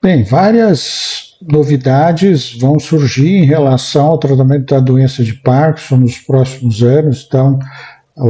Bem, várias novidades vão surgir em relação ao tratamento da doença de Parkinson nos próximos anos. Então,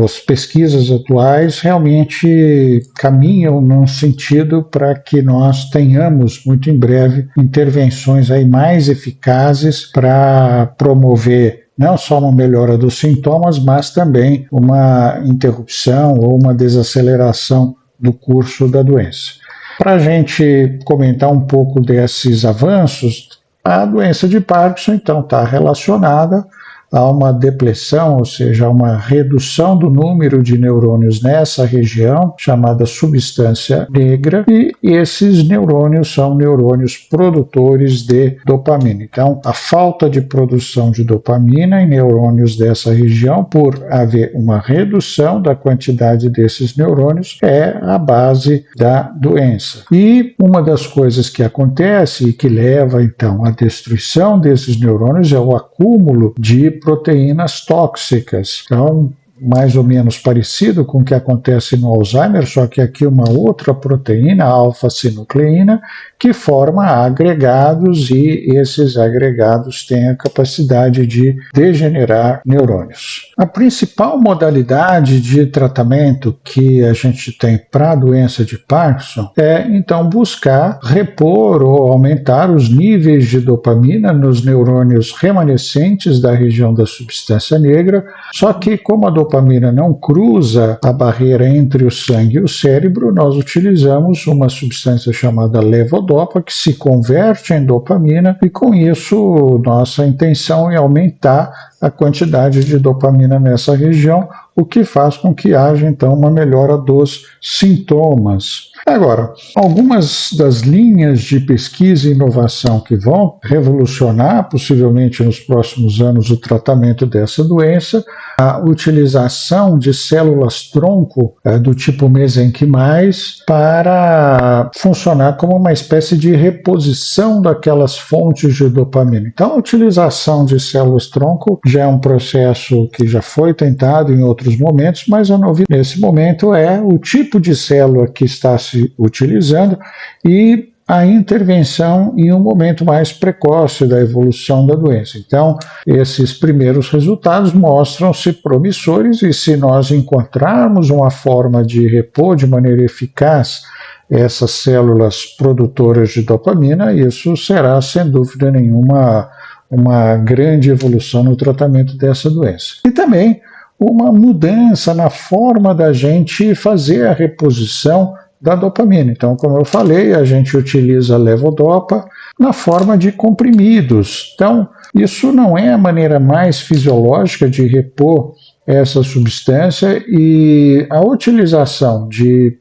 as pesquisas atuais realmente caminham num sentido para que nós tenhamos muito em breve intervenções aí mais eficazes para promover não só uma melhora dos sintomas, mas também uma interrupção ou uma desaceleração do curso da doença. Para a gente comentar um pouco desses avanços, a doença de Parkinson, então, está relacionada a uma depressão, ou seja, uma redução do número de neurônios nessa região, chamada substância negra, e esses neurônios são neurônios produtores de dopamina. Então, a falta de produção de dopamina em neurônios dessa região, por haver uma redução da quantidade desses neurônios, é a base da doença. E uma das coisas que acontece e que leva, então, à destruição desses neurônios é o acúmulo de proteínas tóxicas. Então, mais ou menos parecido com o que acontece no Alzheimer, só que aqui uma outra proteína, a alfa-sinucleína, que forma agregados, e esses agregados têm a capacidade de degenerar neurônios. A principal modalidade de tratamento que a gente tem para a doença de Parkinson é, então, buscar repor ou aumentar os níveis de dopamina nos neurônios remanescentes da região da substância negra, só que como a dopamina não cruza a barreira entre o sangue e o cérebro, nós utilizamos uma substância chamada levodopa, que se converte em dopamina, e com isso nossa intenção é aumentar a quantidade de dopamina nessa região, o que faz com que haja então uma melhora dos sintomas. Agora, algumas das linhas de pesquisa e inovação que vão revolucionar, possivelmente nos próximos anos, o tratamento dessa doença, a utilização de células-tronco do tipo mesenquimais para funcionar como uma espécie de reposição daquelas fontes de dopamina. Então, a utilização de células-tronco já é um processo que já foi tentado em outros momentos, mas a novidade nesse momento é o tipo de célula que está se utilizando e a intervenção em um momento mais precoce da evolução da doença. Então, esses primeiros resultados mostram-se promissores, e se nós encontrarmos uma forma de repor de maneira eficaz essas células produtoras de dopamina, isso será, sem dúvida nenhuma, uma grande evolução no tratamento dessa doença. E também uma mudança na forma da gente fazer a reposição da dopamina. Então, como eu falei, a gente utiliza a levodopa na forma de comprimidos. Então, isso não é a maneira mais fisiológica de repor essa substância, e a utilização de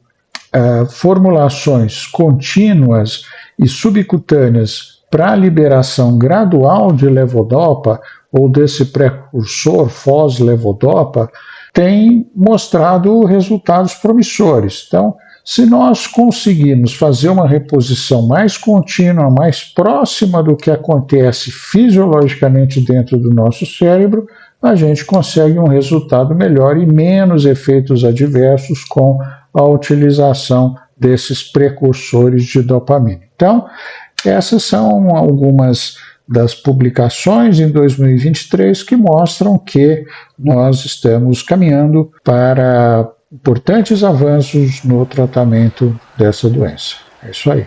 formulações contínuas e subcutâneas para a liberação gradual de levodopa, ou desse precursor fos-levodopa, tem mostrado resultados promissores. Então, se nós conseguirmos fazer uma reposição mais contínua, mais próxima do que acontece fisiologicamente dentro do nosso cérebro, a gente consegue um resultado melhor e menos efeitos adversos com a utilização desses precursores de dopamina. Então, essas são algumas das publicações em 2023 que mostram que nós estamos caminhando para importantes avanços no tratamento dessa doença. É isso aí.